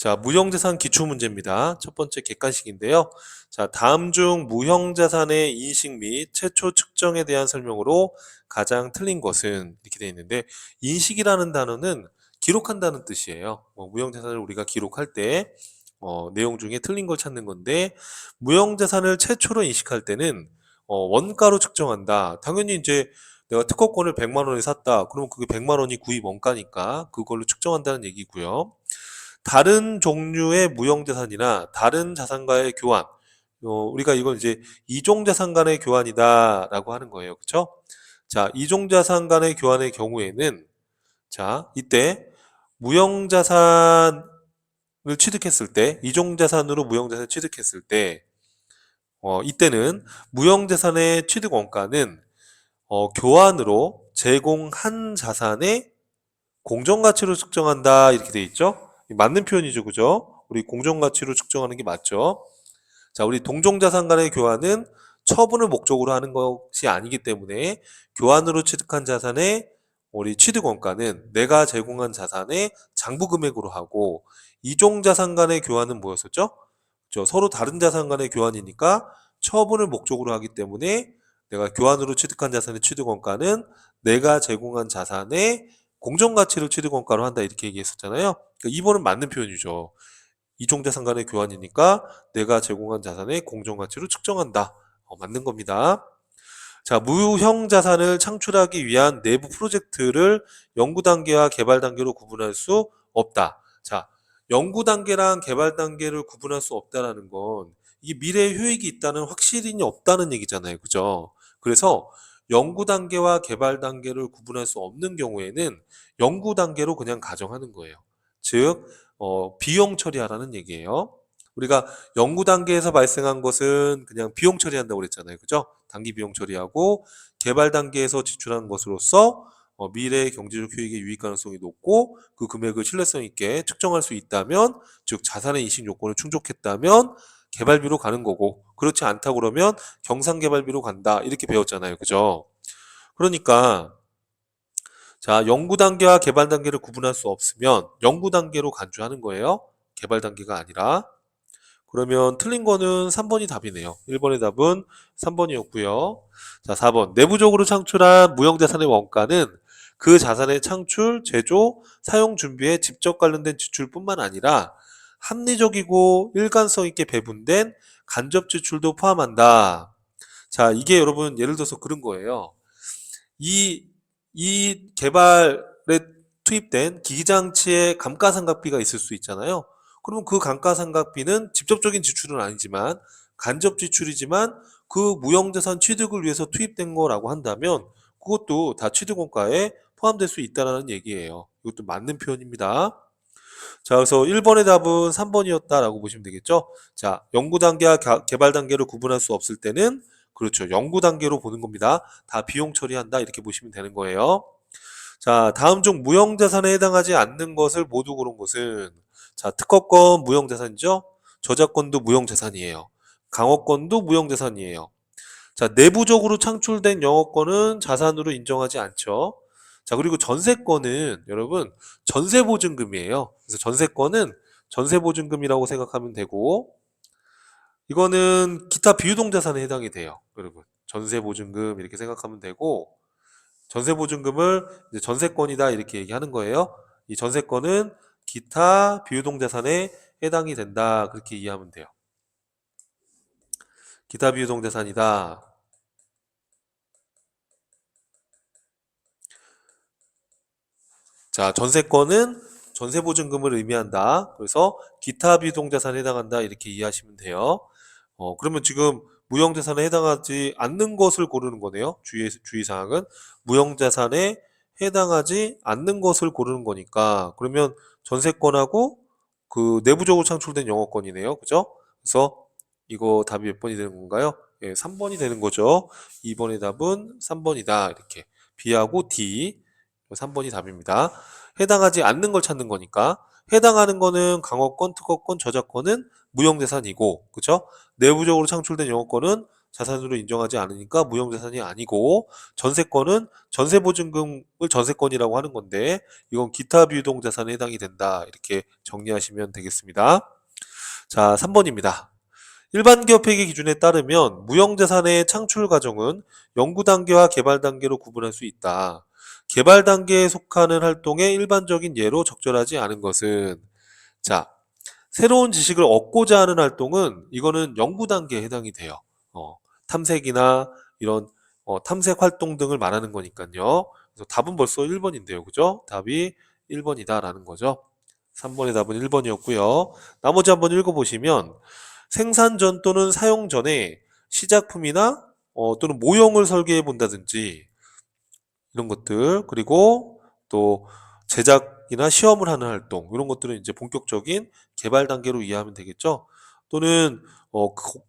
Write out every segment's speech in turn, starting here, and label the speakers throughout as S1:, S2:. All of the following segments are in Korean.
S1: 자, 무형자산 기출문제입니다. 첫 번째 객관식인데요. 자, 다음 중 무형자산의 인식 및 최초 측정에 대한 설명으로 가장 틀린 것은 이렇게 되어 있는데, 인식이라는 단어는 기록한다는 뜻이에요. 무형자산을 우리가 기록할 때 내용 중에 틀린 걸 찾는 건데, 무형자산을 최초로 인식할 때는 원가로 측정한다. 당연히 이제 내가 특허권을 100만 원에 샀다. 그러면 그게 100만 원이 구입 원가니까 그걸로 측정한다는 얘기고요. 다른 종류의 무형자산이나 다른 자산과의 교환, 우리가 이걸 이제 이종자산 간의 교환이다라고 하는 거예요. 그렇죠? 자, 이종자산 간의 교환의 경우에는 자, 이때 무형자산을 취득했을 때, 이종자산으로 무형자산을 취득했을 때, 이때는 무형자산의 취득 원가는 교환으로 제공한 자산의 공정가치로 측정한다 이렇게 돼 있죠. 맞는 표현이죠, 그죠? 우리 공정가치로 측정하는 게 맞죠. 자, 우리 동종자산 간의 교환은 처분을 목적으로 하는 것이 아니기 때문에 교환으로 취득한 자산의 우리 취득 원가는 내가 제공한 자산의 장부 금액으로 하고, 이종자산 간의 교환은 뭐였었죠? 서로 다른 자산 간의 교환이니까 처분을 목적으로 하기 때문에 내가 교환으로 취득한 자산의 취득 원가는 내가 제공한 자산의 공정가치를 취득 원가로 한다 이렇게 얘기했었잖아요. 그러니까 2번은 맞는 표현이죠. 이종자산 간의 교환이니까 내가 제공한 자산의 공정가치로 측정한다. 맞는 겁니다. 자, 무형 자산을 창출하기 위한 내부 프로젝트를 연구 단계와 개발 단계로 구분할 수 없다. 자, 연구 단계랑 개발 단계를 구분할 수 없다라는 건 이게 미래에 효익이 있다는 확실히 없다는 얘기잖아요. 그죠? 그래서 연구 단계와 개발 단계를 구분할 수 없는 경우에는 연구 단계로 그냥 가정하는 거예요. 즉, 비용 처리하라는 얘기예요. 우리가 연구 단계에서 발생한 것은 그냥 비용 처리한다고 그랬잖아요. 그죠? 단기 비용 처리하고, 개발 단계에서 지출한 것으로서 미래의 경제적 효익의 유익 가능성이 높고 그 금액을 신뢰성 있게 측정할 수 있다면, 즉 자산의 인식 요건을 충족했다면 개발비로 가는 거고, 그렇지 않다 그러면 경상개발비로 간다 이렇게 배웠잖아요. 그죠? 그러니까 자, 연구 단계와 개발 단계를 구분할 수 없으면 연구 단계로 간주하는 거예요. 개발 단계가 아니라. 그러면 틀린 거는 3번이 답이네요. 1번의 답은 3번이었고요. 자, 4번. 내부적으로 창출한 무형자산의 원가는 그 자산의 창출, 제조, 사용 준비에 직접 관련된 지출뿐만 아니라 합리적이고 일관성 있게 배분된 간접 지출도 포함한다. 자, 이게 여러분 예를 들어서 그런 거예요. 이, 이 개발에 투입된 기기장치의 감가상각비가 있을 수 있잖아요. 그러면 그 감가상각비는 직접적인 지출은 아니지만 간접 지출이지만 그 무형자산 취득을 위해서 투입된 거라고 한다면 그것도 다 취득원가에 포함될 수 있다는 얘기예요. 이것도 맞는 표현입니다. 자, 그래서 1번의 답은 3번이었다라고 보시면 되겠죠. 자, 연구 단계와 개발 단계를 구분할 수 없을 때는 그렇죠. 연구 단계로 보는 겁니다. 다 비용 처리한다 이렇게 보시면 되는 거예요. 자, 다음 중 무형자산에 해당하지 않는 것을 모두 고른 것은 자, 특허권 무형자산이죠. 저작권도 무형자산이에요. 강업권도 무형자산이에요. 자, 내부적으로 창출된 영업권은 자산으로 인정하지 않죠. 자, 그리고 전세권은 여러분 전세보증금이에요. 그래서 전세권은 전세보증금이라고 생각하면 되고, 이거는 기타 비유동자산에 해당이 돼요. 여러분 전세보증금 이렇게 생각하면 되고, 전세보증금을 이제 전세권이다 이렇게 얘기하는 거예요. 이 전세권은 기타 비유동자산에 해당이 된다 그렇게 이해하면 돼요. 기타 비유동자산이다. 자, 전세권은 전세보증금을 의미한다. 그래서 기타 비유동자산에 해당한다 이렇게 이해하시면 돼요. 그러면 지금 무형자산에 해당하지 않는 것을 고르는 거네요. 주의사항은 무형자산에 해당하지 않는 것을 고르는 거니까, 그러면 전세권하고 그 내부적으로 창출된 영업권이네요. 그죠? 그래서 이거 답이 몇 번이 되는 건가요? 예, 3번이 되는 거죠. 2번의 답은 3번이다. 이렇게 B하고 D 3번이 답입니다. 해당하지 않는 걸 찾는 거니까, 해당하는 거는 강업권, 특허권, 저작권은 무형재산이고, 그쵸? 내부적으로 창출된 영업권은 자산으로 인정하지 않으니까 무형자산이 아니고, 전세권은 전세보증금을 전세권이라고 하는 건데 이건 기타 비유동자산에 해당이 된다. 이렇게 정리하시면 되겠습니다. 자, 3번입니다. 일반 기업 회계 기준에 따르면 무형자산의 창출 과정은 연구 단계와 개발 단계로 구분할 수 있다. 개발 단계에 속하는 활동의 일반적인 예로 적절하지 않은 것은, 자, 새로운 지식을 얻고자 하는 활동은 이거는 연구 단계에 해당이 돼요. 탐색이나 이런 탐색 활동 등을 말하는 거니까요. 그래서 답은 벌써 1번인데요. 그죠? 답이 1번이다라는 거죠. 3번의 답은 1번이었고요. 나머지 한번 읽어보시면, 생산 전 또는 사용 전에 시작품이나 또는 모형을 설계해 본다든지 이런 것들, 그리고 또 제작이나 시험을 하는 활동, 이런 것들은 이제 본격적인 개발 단계로 이해하면 되겠죠. 또는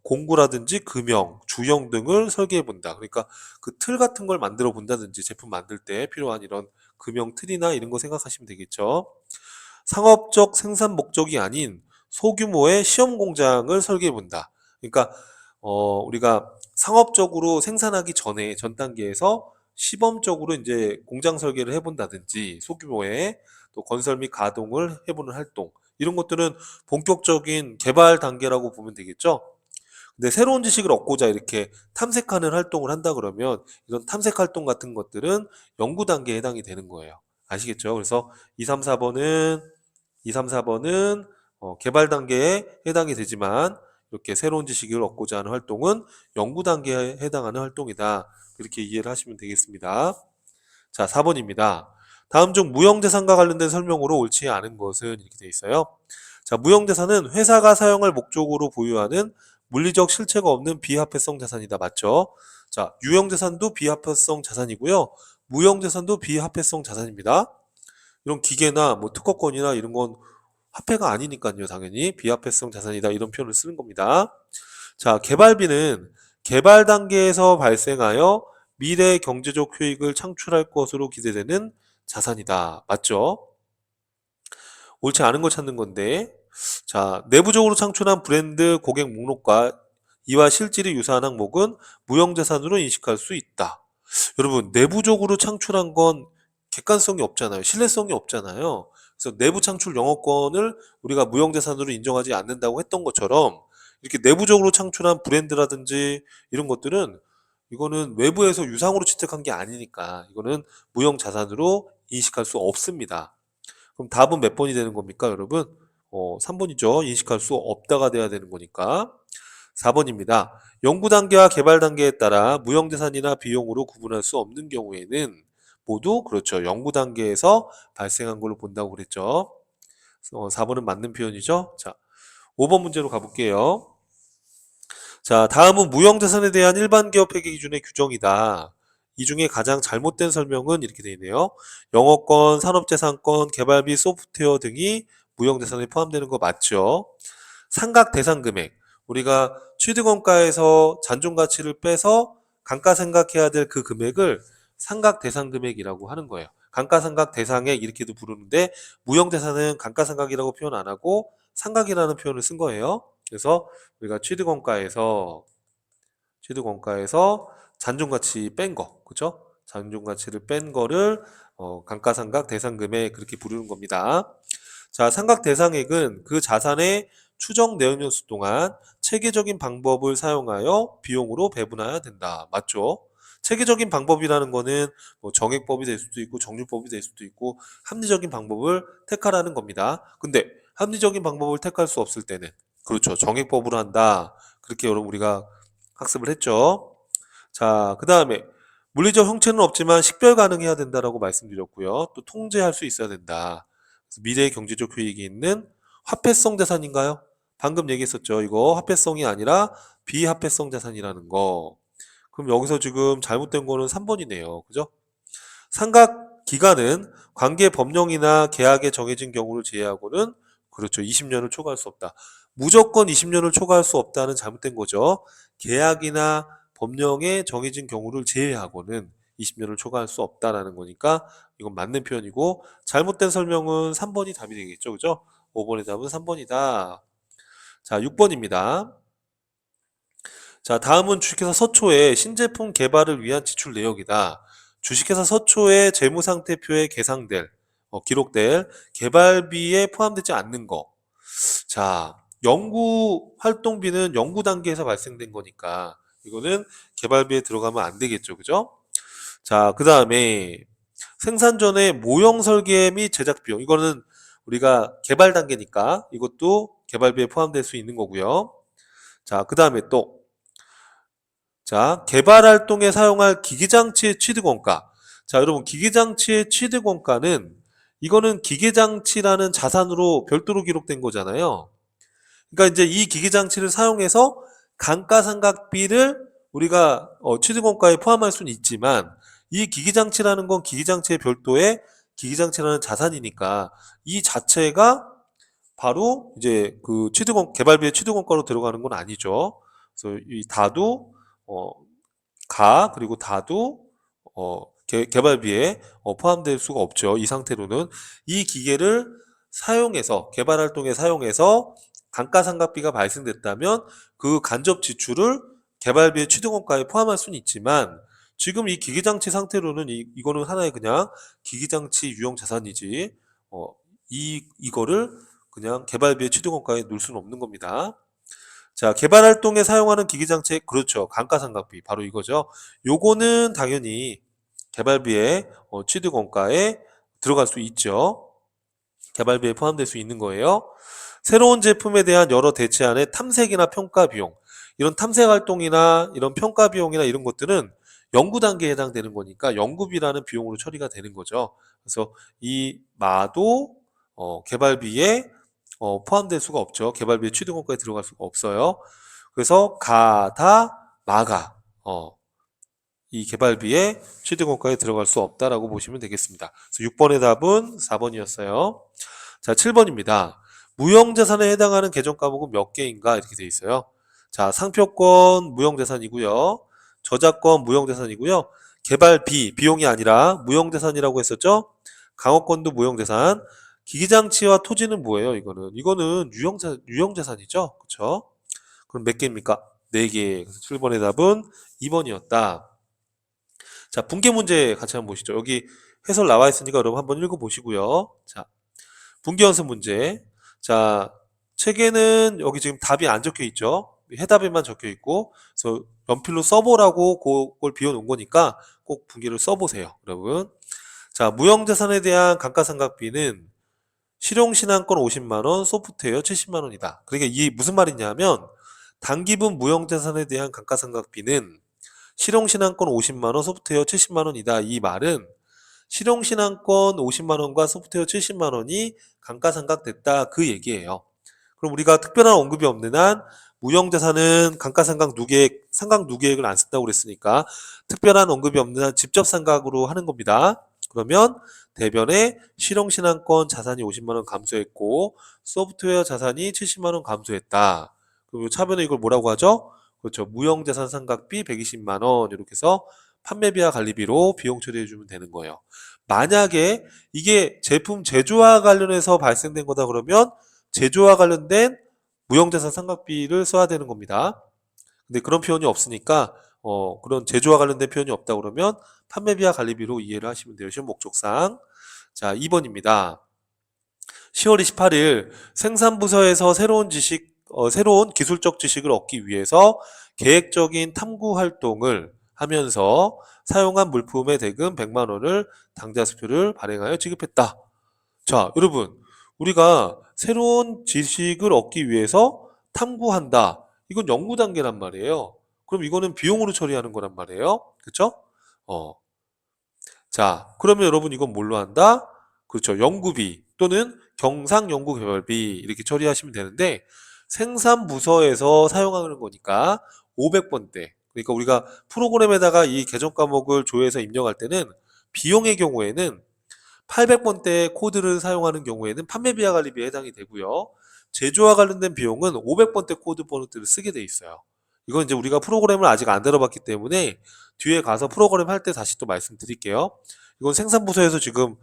S1: 공구라든지 금형, 주형 등을 설계해 본다. 그러니까 그 틀 같은 걸 만들어 본다든지, 제품 만들 때 필요한 이런 금형 틀이나 이런 거 생각하시면 되겠죠. 상업적 생산 목적이 아닌 소규모의 시험 공장을 설계해 본다. 그러니까 우리가 상업적으로 생산하기 전에 전 단계에서 시범적으로 이제 공장 설계를 해본다든지, 소규모의 또 건설 및 가동을 해보는 활동, 이런 것들은 본격적인 개발 단계라고 보면 되겠죠. 근데 새로운 지식을 얻고자 이렇게 탐색하는 활동을 한다 그러면 이런 탐색 활동 같은 것들은 연구 단계에 해당이 되는 거예요. 아시겠죠? 그래서 2, 3, 4번은 2, 3, 4번은 개발 단계에 해당이 되지만, 이렇게 새로운 지식을 얻고자 하는 활동은 연구 단계에 해당하는 활동이다. 그렇게 이해를 하시면 되겠습니다. 자, 4번입니다. 다음 중 무형자산과 관련된 설명으로 옳지 않은 것은, 이렇게 되어 있어요. 자, 무형자산은 회사가 사용할 목적으로 보유하는 물리적 실체가 없는 비화폐성 자산이다. 맞죠? 자, 유형자산도 비화폐성 자산이고요. 무형자산도 비화폐성 자산입니다. 이런 기계나 뭐 특허권이나 이런 건 화폐가 아니니까요. 당연히 비화폐성 자산이다, 이런 표현을 쓰는 겁니다. 자, 개발비는 개발 단계에서 발생하여 미래 경제적 효익을 창출할 것으로 기대되는 자산이다. 맞죠? 옳지 않은 걸 찾는 건데, 자, 내부적으로 창출한 브랜드 고객 목록과 이와 실질이 유사한 항목은 무형자산으로 인식할 수 있다. 여러분, 내부적으로 창출한 건 객관성이 없잖아요. 신뢰성이 없잖아요. 그래서 내부 창출 영업권을 우리가 무형자산으로 인정하지 않는다고 했던 것처럼, 이렇게 내부적으로 창출한 브랜드라든지 이런 것들은 이거는 외부에서 유상으로 취득한 게 아니니까 이거는 무형자산으로 인식할 수 없습니다. 그럼 답은 몇 번이 되는 겁니까, 여러분? 3번이죠. 인식할 수 없다가 돼야 되는 거니까. 4번입니다. 연구 단계와 개발 단계에 따라 무형자산이나 비용으로 구분할 수 없는 경우에는 모두 그렇죠. 연구 단계에서 발생한 걸로 본다고 그랬죠. 4번은 맞는 표현이죠. 자, 5번 문제로 가볼게요. 자, 다음은 무형자산에 대한 일반 기업 회계 기준의 규정이다. 이 중에 가장 잘못된 설명은, 이렇게 되어 있네요. 영어권, 산업재산권, 개발비, 소프트웨어 등이 무형자산에 포함되는 거 맞죠? 상각 대상 금액. 우리가 취득원가에서 잔존가치를 빼서 감가상각해야 될 그 금액을 상각 대상 금액이라고 하는 거예요. 감가상각 대상액 이렇게도 부르는데, 무형자산은 감가상각이라고 표현 안 하고 상각이라는 표현을 쓴 거예요. 그래서 우리가 취득원가에서 잔존가치 뺀 거, 그죠? 잔존가치를 뺀 거를 감가상각 대상금액, 그렇게 부르는 겁니다. 자, 상각 대상액은 그 자산의 추정 내연연수 동안 체계적인 방법을 사용하여 비용으로 배분해야 된다. 맞죠? 체계적인 방법이라는 거는 뭐 정액법이 될 수도 있고 정률법이 될 수도 있고 합리적인 방법을 택하라는 겁니다. 근데 합리적인 방법을 택할 수 없을 때는, 그렇죠, 정액법으로 한다. 그렇게 여러분 우리가 학습을 했죠. 자, 그 다음에 물리적 형체는 없지만 식별 가능해야 된다라고 말씀드렸고요. 또 통제할 수 있어야 된다. 그래서 미래의 경제적 효익이 있는 화폐성 자산인가요? 방금 얘기했었죠. 이거 화폐성이 아니라 비화폐성 자산이라는 거. 그럼 여기서 지금 잘못된 거는 3번이네요. 그죠? 상각 기간은 관계 법령이나 계약에 정해진 경우를 제외하고는, 그렇죠, 20년을 초과할 수 없다. 무조건 20년을 초과할 수 없다는 잘못된 거죠. 계약이나 법령에 정해진 경우를 제외하고는 20년을 초과할 수 없다라는 거니까 이건 맞는 표현이고, 잘못된 설명은 3번이 답이 되겠죠. 그죠? 5번의 답은 3번이다. 자, 6번입니다. 자, 다음은 주식회사 서초의 신제품 개발을 위한 지출 내역이다. 주식회사 서초의 재무상태표에 기록될 개발비에 포함되지 않는 거. 자, 연구 활동비는 연구 단계에서 발생된 거니까 이거는 개발비에 들어가면 안 되겠죠. 그죠? 자, 그 다음에 생산 전에 모형 설계 및 제작 비용. 이거는 우리가 개발 단계니까 이것도 개발비에 포함될 수 있는 거고요. 자, 그 다음에 또 자, 개발 활동에 사용할 기기장치의 취득원가. 자, 여러분, 기기장치의 취득원가는 이거는 기계장치라는 자산으로 별도로 기록된 거잖아요. 그러니까 이제 이 기기장치를 사용해서 감가상각비를 우리가 취득원가에 포함할 수는 있지만 이 기기장치라는 건 기기장치의 별도의 기기장치라는 자산이니까 이 자체가 바로 이제 그 개발비의 취득원가로 들어가는 건 아니죠. 그래서 이 다도 어, 그리고 다도 개발비에 포함될 수가 없죠. 이 상태로는 이 기계를 사용해서 개발 활동에 사용해서 감가상각비가 발생됐다면 그 간접 지출을 개발비의 취득원가에 포함할 수는 있지만 지금 이 기기장치 상태로는 이거는 하나의 그냥 기기장치 유형 자산이지 어, 이거를 그냥 개발비의 취득원가에 넣을 수는 없는 겁니다. 자, 개발 활동에 사용하는 기기장치, 그렇죠. 감가상각비, 바로 이거죠. 요거는 당연히 개발비에 취득원가에 들어갈 수 있죠. 개발비에 포함될 수 있는 거예요. 새로운 제품에 대한 여러 대체안의 탐색이나 평가 비용, 이런 탐색 활동이나 이런 평가 비용이나 이런 것들은 연구 단계에 해당되는 거니까 연구비라는 비용으로 처리가 되는 거죠. 그래서 이 마도 개발비에 포함될 수가 없죠. 개발비의 취득원가에 들어갈 수가 없어요. 그래서 마가 이 개발비에 취득원가에 들어갈 수 없다라고 보시면 되겠습니다. 그래서 6번의 답은 4번이었어요. 자, 7번입니다. 무형자산에 해당하는 계정과목은 몇 개인가 이렇게 돼 있어요. 자, 상표권 무형자산이고요. 저작권 무형자산이고요. 개발비, 비용이 아니라 무형자산이라고 했었죠. 강업권도 무형자산. 기기장치와 토지는 뭐예요? 이거는 유형자산이죠. 그쵸? 그럼 몇 개입니까? 4개. 그래서 7번의 답은 2번이었다. 자, 분계 문제 같이 한번 보시죠. 여기 해설 나와 있으니까 여러분 한번 읽어보시고요. 자, 분계 연습 문제. 자, 책에는 여기 지금 답이 안 적혀 있죠. 해답에만 적혀 있고, 그래서 연필로 써보라고 그걸 비워놓은 거니까 꼭 분계를 써보세요, 여러분. 자, 무형자산에 대한 감가상각비는 실용신한권 50만원, 소프트웨어 70만원이다. 그러니까 이게 무슨 말이냐면, 단기분 무형자산에 대한 감가상각비는 실용신한권 50만원, 소프트웨어 70만원이다. 이 말은 실용신한권 50만원과 소프트웨어 70만원이 감가상각됐다. 그 얘기예요. 그럼 우리가 특별한 언급이 없는 한 무형자산은 상각 누계액을 안 쓴다고 그랬으니까 특별한 언급이 없는 한 직접상각으로 하는 겁니다. 그러면 대변에 실용신한권 자산이 50만원 감소했고 소프트웨어 자산이 70만원 감소했다. 그리고 차변에 이걸 뭐라고 하죠? 그렇죠. 무형자산 상각비 120만원 이렇게 해서 판매비와 관리비로 비용 처리해 주면 되는 거예요. 만약에 이게 제품 제조와 관련해서 발생된 거다 그러면 제조와 관련된 무형자산 상각비를 써야 되는 겁니다. 근데 그런 표현이 없으니까 그런 제조와 관련된 표현이 없다 그러면 판매비와 관리비로 이해를 하시면 돼요. 시험 목적상. 자, 2번입니다. 10월 28일 생산부서에서 새로운 기술적 지식을 얻기 위해서 계획적인 탐구 활동을 하면서 사용한 물품의 대금 100만 원을 당좌수표를 발행하여 지급했다. 자, 여러분, 우리가 새로운 지식을 얻기 위해서 탐구한다. 이건 연구 단계란 말이에요. 그럼 이거는 비용으로 처리하는 거란 말이에요. 그쵸? 어. 자, 그러면 여러분 이건 뭘로 한다? 그렇죠. 연구비 또는 경상연구개발비 이렇게 처리하시면 되는데 생산부서에서 사용하는 거니까 500번대. 그러니까 우리가 프로그램에다가 이 계정 과목을 조회해서 입력할 때는 비용의 경우에는 800번대 코드를 사용하는 경우에는 판매비와 관리비에 해당이 되고요. 제조와 관련된 비용은 500번대 코드 번호들을 쓰게 돼 있어요. 이건 이제 우리가 프로그램을 아직 안 들어봤기 때문에 뒤에 가서 프로그램 할 때 다시 또 말씀드릴게요. 이건 생산부서에서 지금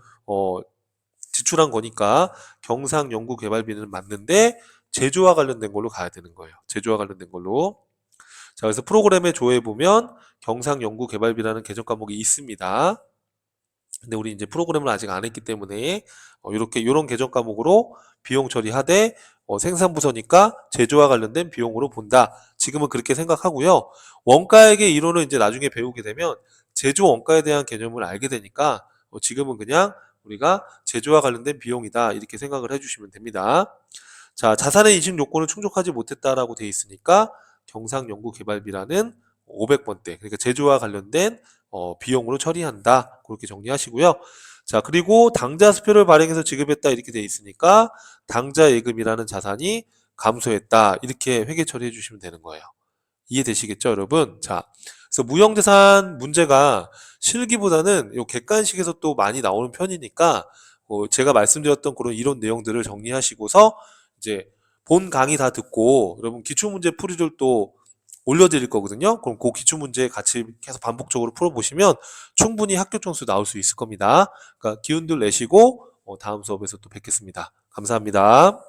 S1: 지출한 거니까 경상연구개발비는 맞는데 제조와 관련된 걸로 가야 되는 거예요. 제조와 관련된 걸로. 자, 그래서 프로그램의 조회에 보면 경상연구개발비라는 계정 과목이 있습니다. 근데 우리 이제 프로그램을 아직 안 했기 때문에 이렇게 요런 계정 과목으로 비용 처리하되 생산부서니까 제조와 관련된 비용으로 본다. 지금은 그렇게 생각하고요. 원가액의 이론을 이제 나중에 배우게 되면 제조 원가에 대한 개념을 알게 되니까 지금은 그냥 우리가 제조와 관련된 비용이다 이렇게 생각을 해주시면 됩니다. 자, 자산의 인식 요건을 충족하지 못했다라고 돼 있으니까 경상연구개발비라는 500번대, 그러니까 제조와 관련된 비용으로 처리한다. 그렇게 정리하시고요. 자, 그리고 당좌수표를 발행해서 지급했다 이렇게 돼 있으니까 당좌예금이라는 자산이 감소했다. 이렇게 회계 처리해 주시면 되는 거예요. 이해되시겠죠, 여러분? 자, 그래서 무형자산 문제가 실기보다는 요 객관식에서 또 많이 나오는 편이니까 제가 말씀드렸던 그런 이론 내용들을 정리하시고서 이제 본 강의 다 듣고 여러분 기출문제 풀이를 또 올려드릴 거거든요. 그럼 그 기출문제 같이 계속 반복적으로 풀어보시면 충분히 합격 점수 나올 수 있을 겁니다. 그러니까 기운들 내시고 다음 수업에서 또 뵙겠습니다. 감사합니다.